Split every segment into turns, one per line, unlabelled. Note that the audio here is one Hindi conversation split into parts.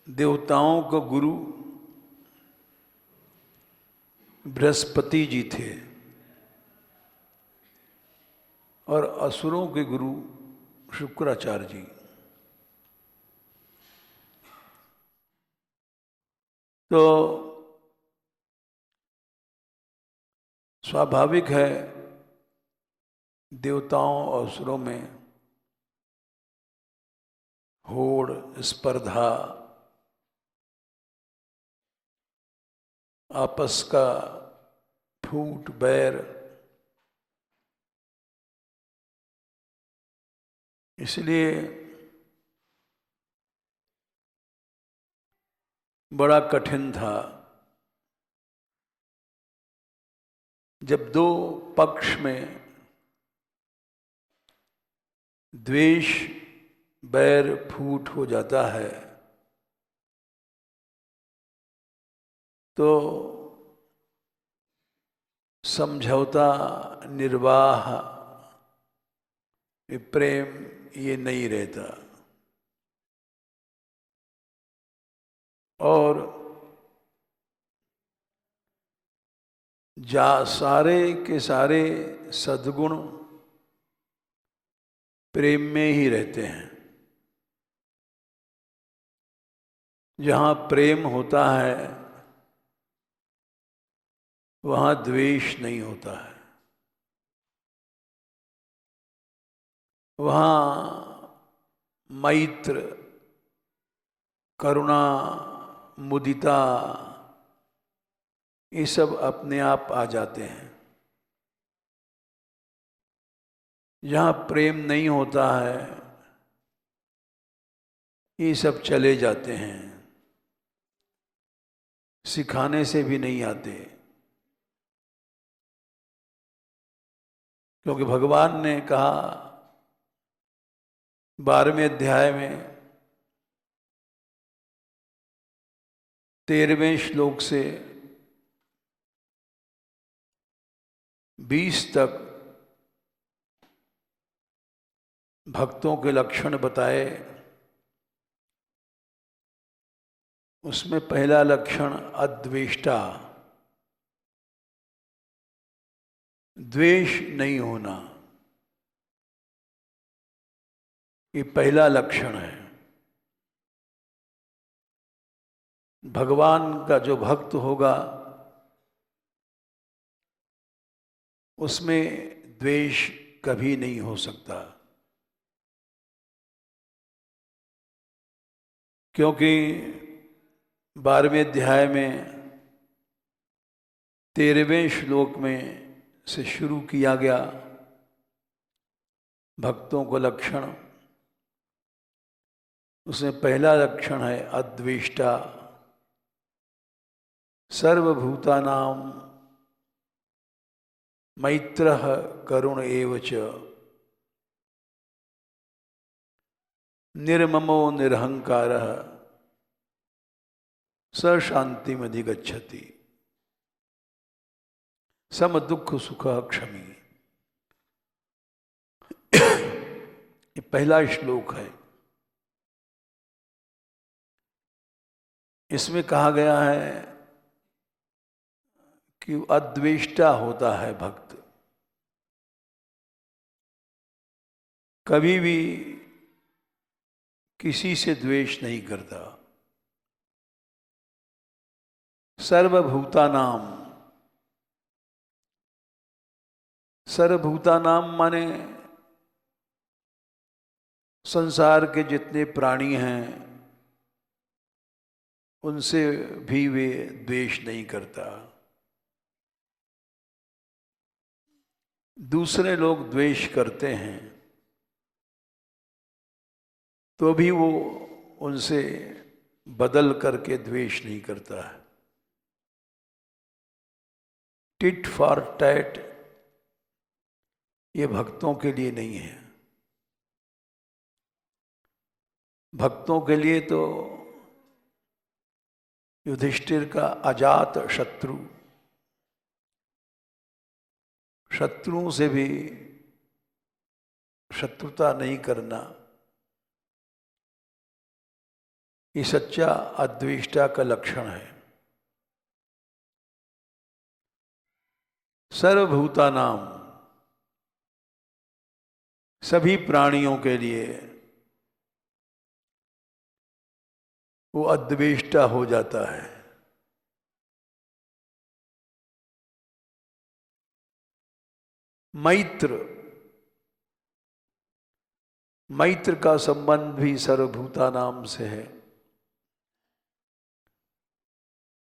देवताओं का गुरु बृहस्पति जी थे और असुरों के गुरु शुक्राचार्य जी। तो स्वाभाविक है देवताओं और असुरों में होड़, स्पर्धा, आपस का फूट, बैर, इसलिए बड़ा कठिन था जब दो पक्ष में द्वेष, बैर, फूट हो जाता है तो समझौता, निर्वाह, प्रेम ये नहीं रहता। और सारे के सारे सद्गुण प्रेम में ही रहते हैं। जहाँ प्रेम होता है वहाँ द्वेष नहीं होता है, वहाँ मैत्र, करुणा, मुदिता ये सब अपने आप आ जाते हैं। जहाँ प्रेम नहीं होता है ये सब चले जाते हैं, सिखाने से भी नहीं आते। क्योंकि भगवान ने कहा 12वें अध्याय में 13वें श्लोक से 20 तक भक्तों के लक्षण बताए। उसमें पहला लक्षण अद्वेष्टा, द्वेष नहीं होना, ये पहला लक्षण है। भगवान का जो भक्त होगा उसमें द्वेष कभी नहीं हो सकता, क्योंकि 12वें अध्याय में 13वें श्लोक में से शुरू किया गया भक्तों को लक्षण। उसमें पहला लक्षण है अद्वेष्टा, सर्वभूतानां मैत्रः करुण एव च, निर्ममो निरहंकारः स शांतिमधिगच्छति, सम दुख सुख क्षमी। ये पहला श्लोक है। इसमें कहा गया है कि अद्वेष्टा होता है भक्त, कभी भी किसी से द्वेष नहीं करता। सर्वभूतानाम, सर्वभूतानाम माने संसार के जितने प्राणी हैं उनसे भी वे द्वेष नहीं करता। दूसरे लोग द्वेष करते हैं तो भी वो उनसे बदल करके द्वेष नहीं करता है। टिट फॉर टैट ये भक्तों के लिए नहीं है। भक्तों के लिए तो युधिष्ठिर का अजात शत्रु, शत्रुओं से भी शत्रुता नहीं करना, ये सच्चा अद्वेष्टा का लक्षण है। सर्वभूतानाम, सभी प्राणियों के लिए वो अद्वेष्टा हो जाता है। मैत्र, मैत्र का संबंध भी सर्वभूतानाम से है।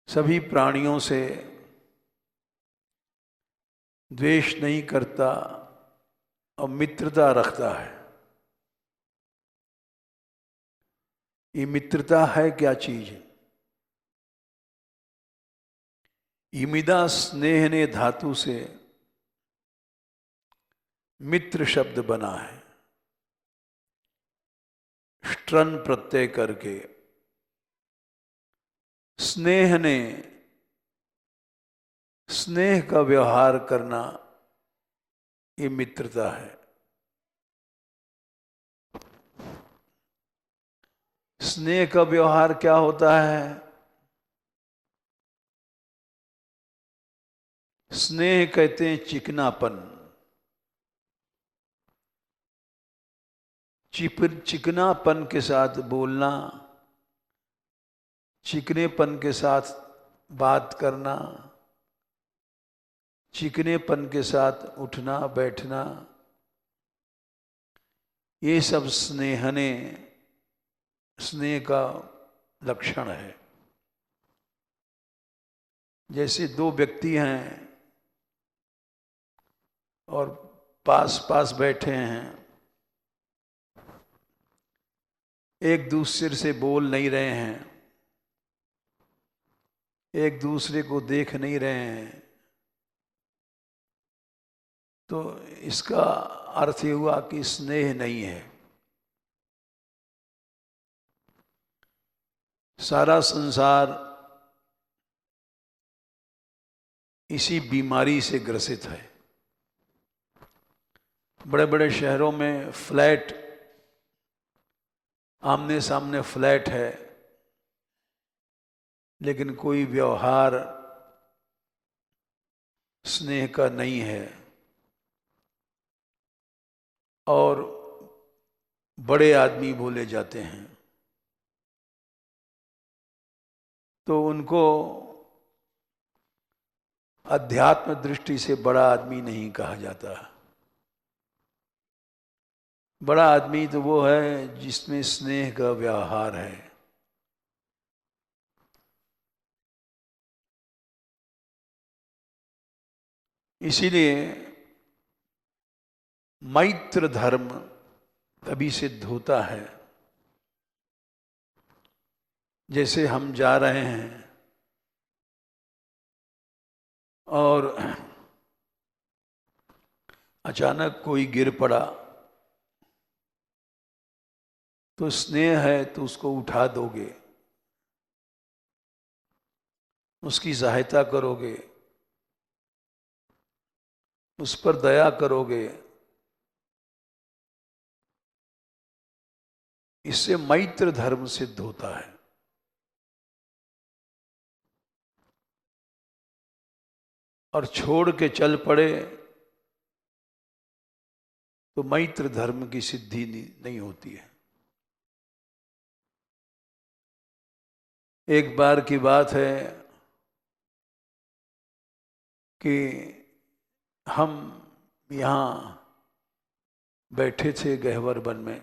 सभी प्राणियों से द्वेष नहीं करता और मित्रता रखता है। ये मित्रता है क्या चीज? इमिदा स्नेह ने धातु से मित्र शब्द बना है, स्ट्रन प्रत्यय करके। स्नेह ने, स्नेह का व्यवहार करना, ये मित्रता है। स्नेह का व्यवहार क्या होता है? स्नेह कहते हैं चिकनापन। चिकनापन के साथ बोलना, चिकनेपन के साथ बात करना, चिकनेपन के साथ उठना बैठना, ये सब स्नेह का लक्षण है। जैसे दो व्यक्ति हैं और पास पास बैठे हैं, एक दूसरे से बोल नहीं रहे हैं, एक दूसरे को देख नहीं रहे हैं, तो इसका अर्थ ये हुआ कि स्नेह नहीं है। सारा संसार इसी बीमारी से ग्रसित है। बड़े बड़े शहरों में फ्लैट, आमने सामने फ्लैट है, लेकिन कोई व्यवहार स्नेह का नहीं है। और बड़े आदमी बोले जाते हैं तो उनको अध्यात्म दृष्टि से बड़ा आदमी नहीं कहा जाता। बड़ा आदमी तो वो है जिसमें स्नेह का व्यवहार है। इसीलिए मैत्र धर्म तभी सिद्ध होता है, जैसे हम जा रहे हैं और अचानक कोई गिर पड़ा, तो स्नेह है तो उसको उठा दोगे, उसकी सहायता करोगे, उस पर दया करोगे। इससे मैत्र धर्म सिद्ध होता है। और छोड़ के चल पड़े तो मैत्र धर्म की सिद्धि नहीं होती है। एक बार की बात है कि हम यहाँ बैठे थे गहवर वन में,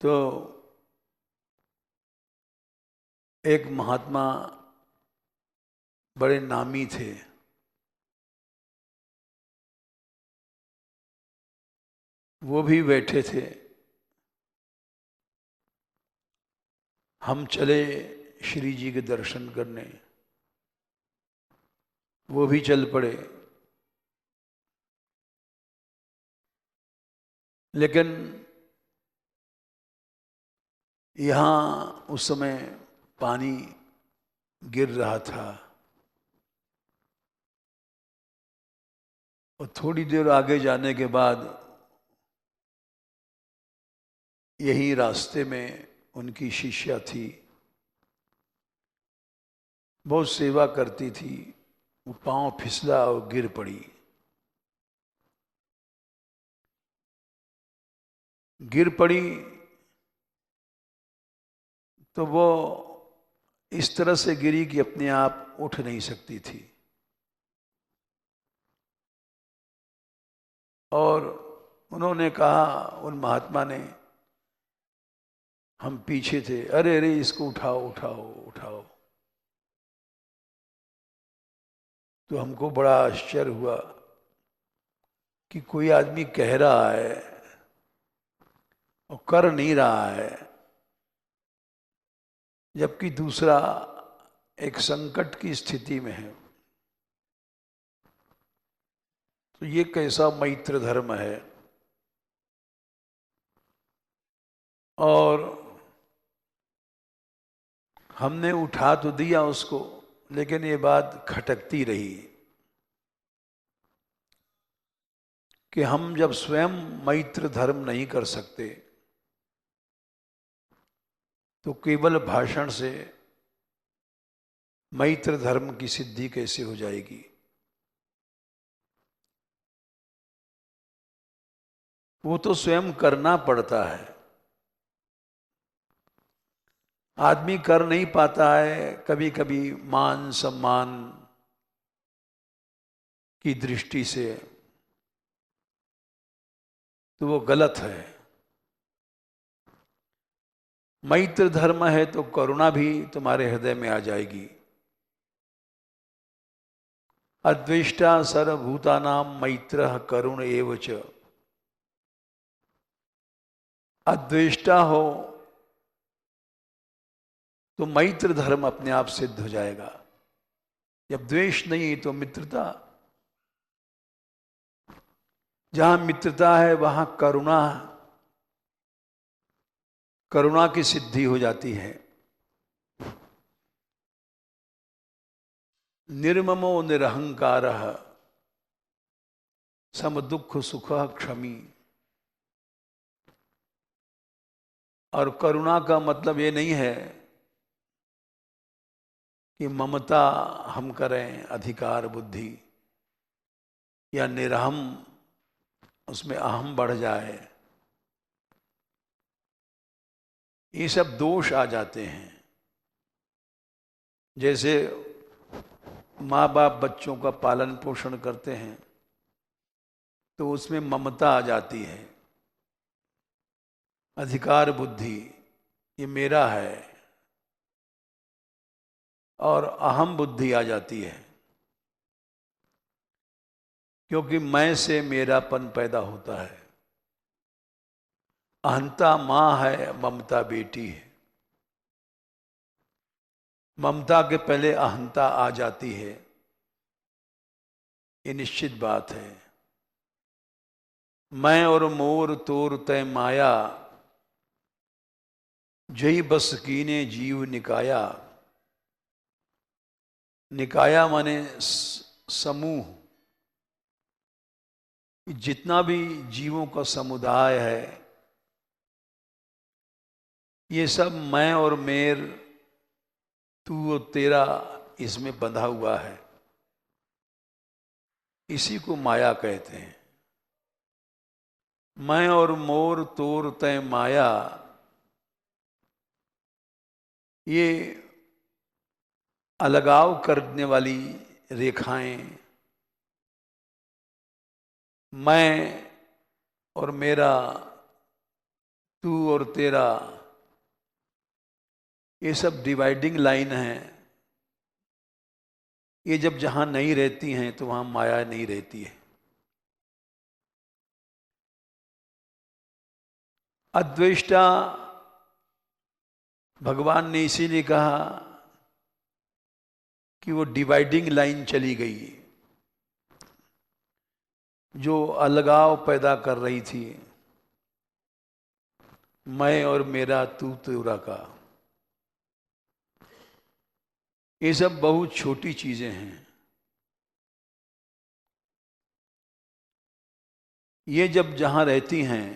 तो एक महात्मा बड़े नामी थे, वो भी बैठे थे। हम चले श्री जी के दर्शन करने, वो भी चल पड़े। लेकिन यहाँ उस समय पानी गिर रहा था और थोड़ी देर आगे जाने के बाद यही रास्ते में उनकी शिष्या थी, बहुत सेवा करती थी। वो पांव फिसला और गिर पड़ी। गिर पड़ी तो वो इस तरह से गिरी कि अपने आप उठ नहीं सकती थी। और उन्होंने कहा, उन महात्मा ने, हम पीछे थे, अरे अरे इसको उठाओ उठाओ उठाओ। तो हमको बड़ा आश्चर्य हुआ कि कोई आदमी कह रहा है और कर नहीं रहा है, जबकि दूसरा एक संकट की स्थिति में है। तो ये कैसा मैत्र धर्म है। और हमने उठा तो दिया उसको, लेकिन ये बात खटकती रही कि हम जब स्वयं मैत्र धर्म नहीं कर सकते तो केवल भाषण से मैत्र धर्म की सिद्धि कैसे हो जाएगी। वो तो स्वयं करना पड़ता है। आदमी कर नहीं पाता है, कभी कभी मान सम्मान की दृष्टि से, तो वो गलत है। मैत्र धर्म है तो करुणा भी तुम्हारे हृदय में आ जाएगी। अद्वेष्टा सर्वभूतानां मैत्रः करुण एव च। अद्वेष्टा हो तो मैत्र धर्म अपने आप सिद्ध हो जाएगा। जब द्वेष नहीं तो मित्रता। जहां मित्रता है वहां करुणा, करुणा की सिद्धि हो जाती है। निर्ममो निरहंकारः सम दुख सुख क्षमी। और करुणा का मतलब ये नहीं है कि ममता हम करें, अधिकार बुद्धि, या निरहम उसमें अहम बढ़ जाए। ये सब दोष आ जाते हैं। जैसे माँ बाप बच्चों का पालन पोषण करते हैं तो उसमें ममता आ जाती है, अधिकार बुद्धि, ये मेरा है, और अहम बुद्धि आ जाती है, क्योंकि मैं से मेरापन पैदा होता है। अहंता माँ है, ममता बेटी है। ममता के पहले अहंता आ जाती है, ये निश्चित बात है। मैं और मोर तोर तय माया, जई बस कीने जीव निकाया। निकाया माने समूह। जितना भी जीवों का समुदाय है, ये सब मैं और मेर, तू और तेरा इसमें बंधा हुआ है। इसी को माया कहते हैं। मैं और मोर तोर तय माया, ये अलगाव करने वाली रेखाएं, मैं और मेरा, तू और तेरा, ये सब डिवाइडिंग लाइन है। ये जब जहां नहीं रहती हैं तो वहां माया नहीं रहती है। अद्वेष्टा भगवान ने इसीलिए कहा कि वो डिवाइडिंग लाइन चली गई, जो अलगाव पैदा कर रही थी, मैं और मेरा, तू तेरा का। ये सब बहुत छोटी चीजें हैं। ये जब जहां रहती हैं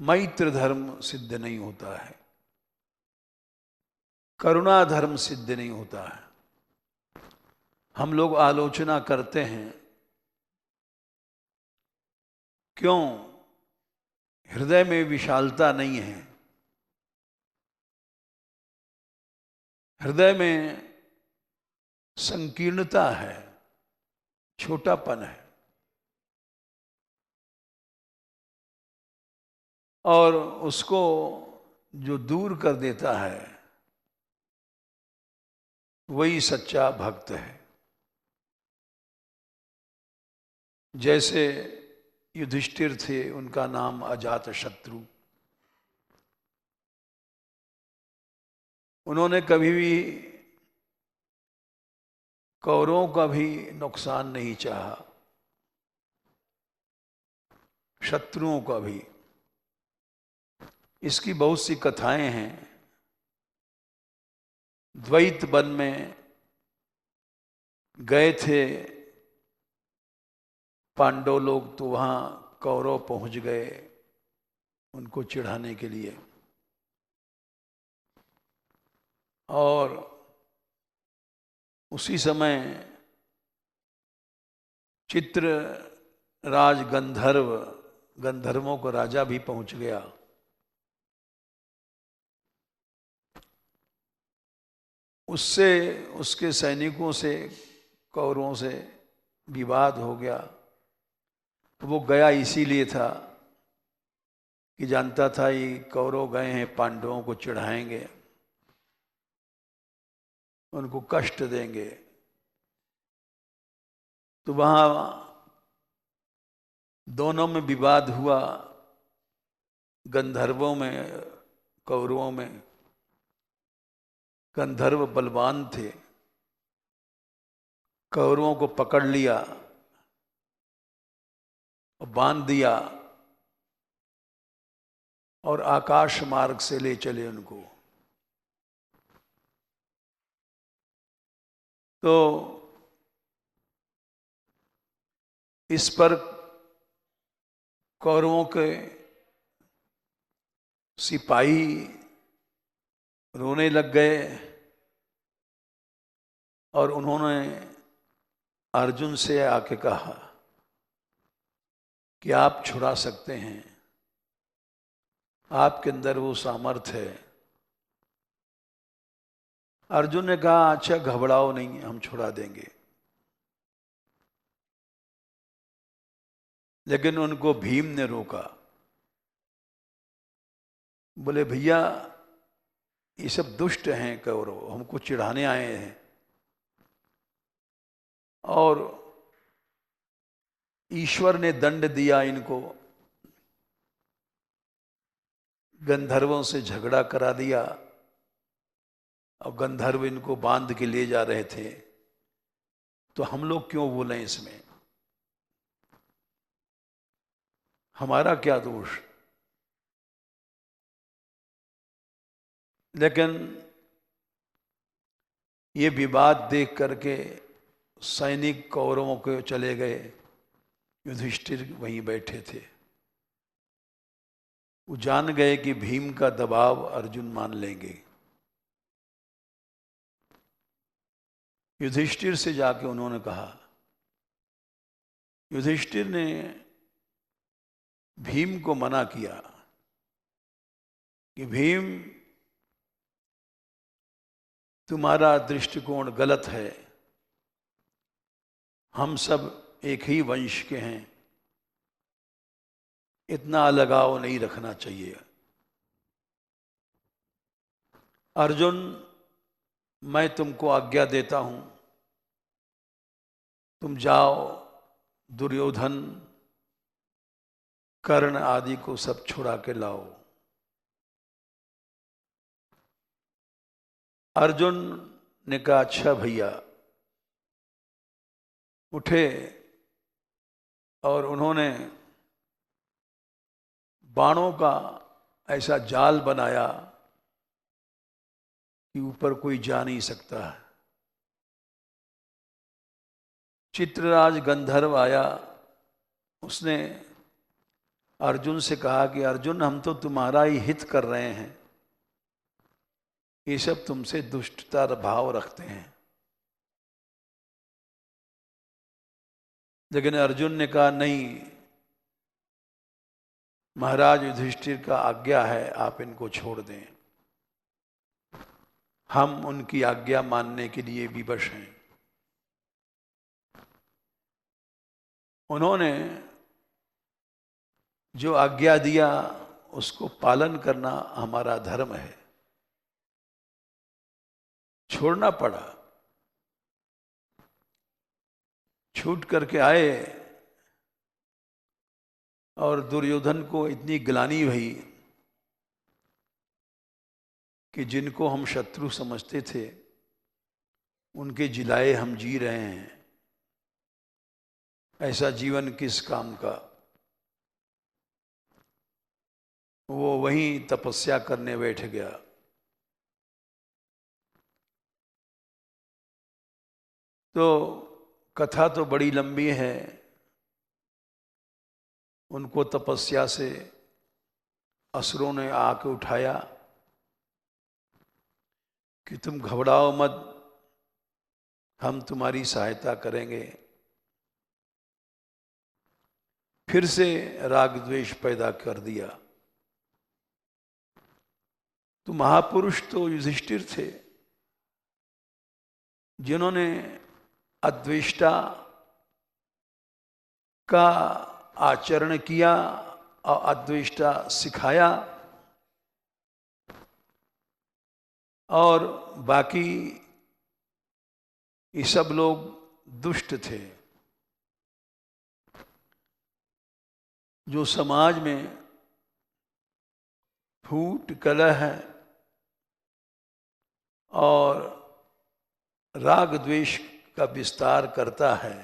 मैत्र धर्म सिद्ध नहीं होता है, करुणा धर्म सिद्ध नहीं होता है। हम लोग आलोचना करते हैं, क्यों हृदय में विशालता नहीं है, हृदय में संकीर्णता है, छोटापन है। और उसको जो दूर कर देता है वही सच्चा भक्त है। जैसे युधिष्ठिर थे, उनका नाम अजातशत्रु। उन्होंने कभी भी कौरवों का भी नुकसान नहीं चाहा, शत्रुओं का भी। इसकी बहुत सी कथाएं हैं। द्वैत वन में गए थे पांडव लोग, तो वहां कौरव पहुंच गए उनको चिढ़ाने के लिए। और उसी समय चित्र राज गंधर्वों का राजा भी पहुंच गया। उससे, उसके सैनिकों से कौरवों से विवाद हो गया। वो गया इसीलिए था कि जानता था ये कौरव गए हैं पांडवों को चिढ़ाएंगे, उनको कष्ट देंगे। तो वहां दोनों में विवाद हुआ, गंधर्वों में कौरवों में। गंधर्व बलवान थे, कौरवों को पकड़ लिया और बांध दिया और आकाश मार्ग से ले चले उनको। तो इस पर कौरवों के सिपाही रोने लग गए और उन्होंने अर्जुन से आके कहा कि आप छुड़ा सकते हैं, आपके अंदर वो सामर्थ्य है। अर्जुन ने कहा अच्छा घबराओ नहीं, हम छुड़ा देंगे। लेकिन उनको भीम ने रोका। बोले भैया ये सब दुष्ट हैं कौरव, हमको चिढ़ाने आए हैं और ईश्वर ने दंड दिया इनको, गंधर्वों से झगड़ा करा दिया और गंधर्व इनको बांध के ले जा रहे थे, तो हम लोग क्यों बोलें इसमें, हमारा क्या दोष। लेकिन ये विवाद देख करके सैनिक कौरवों के चले गए, युधिष्ठिर वहीं बैठे थे। वो जान गए कि भीम का दबाव अर्जुन मान लेंगे। युधिष्ठिर से जाके उन्होंने कहा, युधिष्ठिर ने भीम को मना किया कि भीम तुम्हारा दृष्टिकोण गलत है, हम सब एक ही वंश के हैं, इतना अलगाव नहीं रखना चाहिए। अर्जुन मैं तुमको आज्ञा देता हूं, तुम जाओ दुर्योधन कर्ण आदि को सब छुड़ा के लाओ। अर्जुन ने कहा अच्छा भैया। उठे और उन्होंने बाणों का ऐसा जाल बनाया कि ऊपर कोई जा नहीं सकता है। चित्रराज गंधर्व आया, उसने अर्जुन से कहा कि अर्जुन, हम तो तुम्हारा ही हित कर रहे हैं, ये सब तुमसे दुष्टता भाव रखते हैं। लेकिन अर्जुन ने कहा, नहीं महाराज युधिष्ठिर का आज्ञा है, आप इनको छोड़ दें, हम उनकी आज्ञा मानने के लिए विवश हैं। उन्होंने जो आज्ञा दिया उसको पालन करना हमारा धर्म है। छोड़ना पड़ा, छूट करके आए, और दुर्योधन को इतनी ग्लानि हुई कि जिनको हम शत्रु समझते थे उनके जिलाए हम जी रहे हैं, ऐसा जीवन किस काम का। वो वहीं तपस्या करने बैठ गया। तो कथा तो बड़ी लंबी है। उनको तपस्या से असुरों ने आके उठाया कि तुम घबराओ मत, हम तुम्हारी सहायता करेंगे। फिर से राग द्वेष पैदा कर दिया। तो महापुरुष तो युधिष्ठिर थे, जिन्होंने अद्वेष्टा का आचरण किया और अद्वेष्टा सिखाया, और बाकी ये सब लोग दुष्ट थे, जो समाज में फूट कलह और राग द्वेष का विस्तार करता है,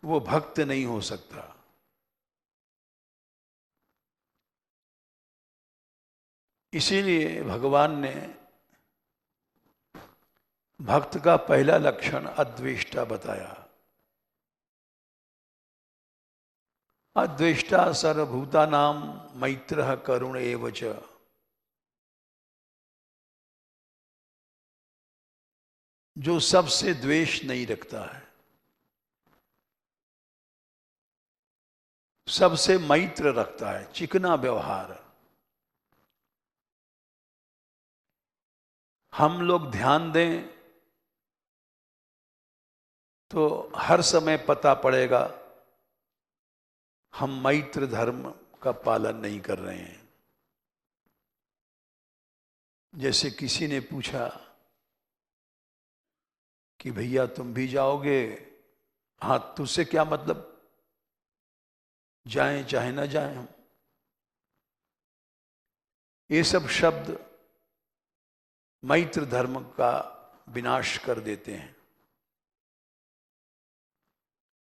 वो भक्त नहीं हो सकता। इसीलिए भगवान ने भक्त का पहला लक्षण अद्वेष्टा बताया। अद्वेष्टा सर्वभूतानां मैत्रः करुण एव च। जो सबसे द्वेष नहीं रखता है, सबसे मैत्र रखता है, चिकना व्यवहार। हम लोग ध्यान दें तो हर समय पता पड़ेगा हम मैत्र धर्म का पालन नहीं कर रहे हैं। जैसे किसी ने पूछा कि भैया तुम भी जाओगे? हाँ, तुझसे क्या मतलब, जाएं चाहे ना जाएं हम। ये सब शब्द मैत्र धर्म का विनाश कर देते हैं।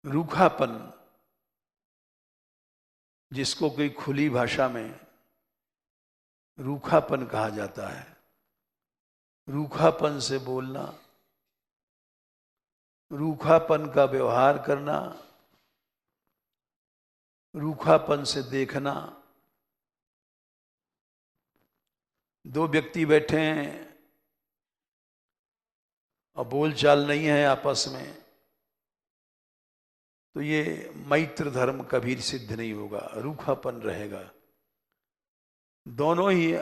रूखापन, जिसको कोई खुली भाषा में रूखापन कहा जाता है, रूखापन से बोलना, रूखापन का व्यवहार करना, रूखापन से देखना। दो व्यक्ति बैठे हैं और बोलचाल नहीं है आपस में, तो ये मैत्र धर्म कभी सिद्ध नहीं होगा, रूखापन रहेगा। दोनों ही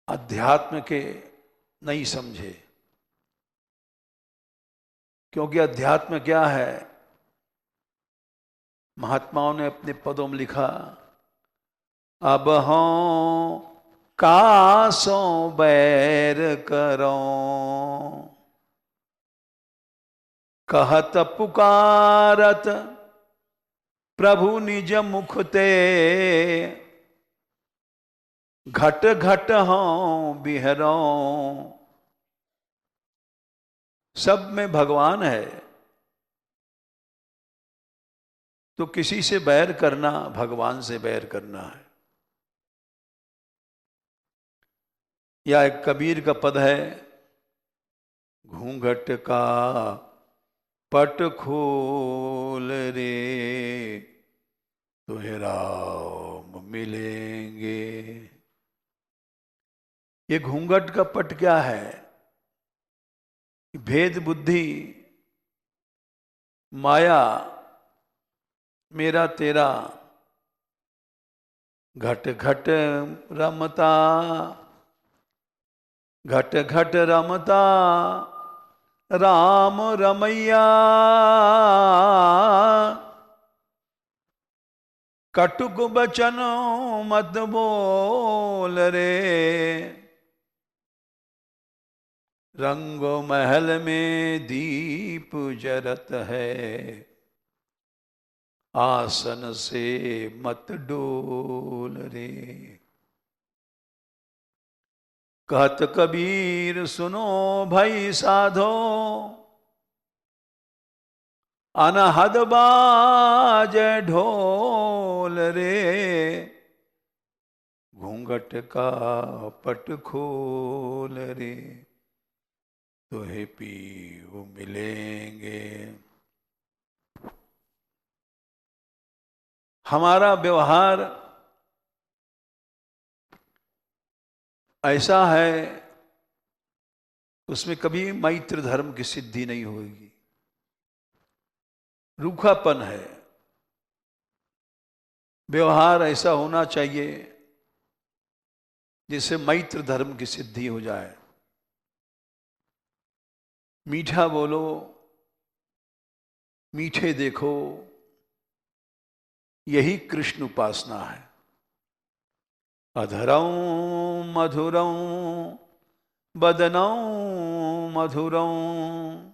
अध्यात्म के नहीं समझे। क्योंकि अध्यात्म क्या है? महात्माओं ने अपने पदों में लिखा, अब हों कासों बैर करों, कहत पुकारत प्रभु निज मुख ते, घट घट हों बिहरों। सब में भगवान है, तो किसी से बैर करना भगवान से बैर करना है। या एक कबीर का पद है, घूंघट का पट खोल रे तुम्हें राम मिलेंगे। ये घूंघट का पट क्या है? भेद बुद्धि, माया, मेरा तेरा, घट घट रमता, घट घट रमता राम रमैया। कटुक बचन मत बोल रे, रंगो महल में दीप जरत है, आसन से मत डोल रे। कहत कबीर सुनो भाई साधो, अनहद बाजे ढोल रे, घूंघट का पट खोल रे तुहे पीऊ मिलेंगे। हमारा व्यवहार ऐसा है, उसमें कभी मैत्र धर्म की सिद्धि नहीं होगी। रूखापन है। व्यवहार ऐसा होना चाहिए जिससे मैत्र धर्म की सिद्धि हो जाए। मीठा बोलो, मीठे देखो, यही कृष्ण उपासना है। अधरं मधुरं बदनं मधुरं,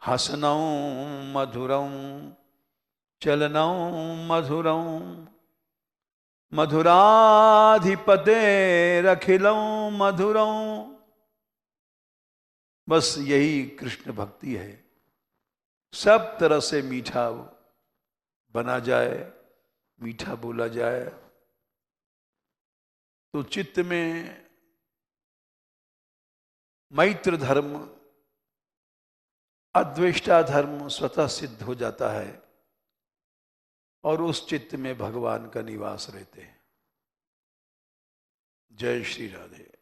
हसनं मधुरं चलनं मधुरं, मधुराधिपतेरखिलं मधुरं। बस यही कृष्ण भक्ति है। सब तरह से मीठा बना जाए, मीठा बोला जाए, तो चित्त में मैत्र धर्म, अद्वेष्टा धर्म स्वतः सिद्ध हो जाता है और उस चित्त में भगवान का निवास रहते हैं। जय श्री राधे।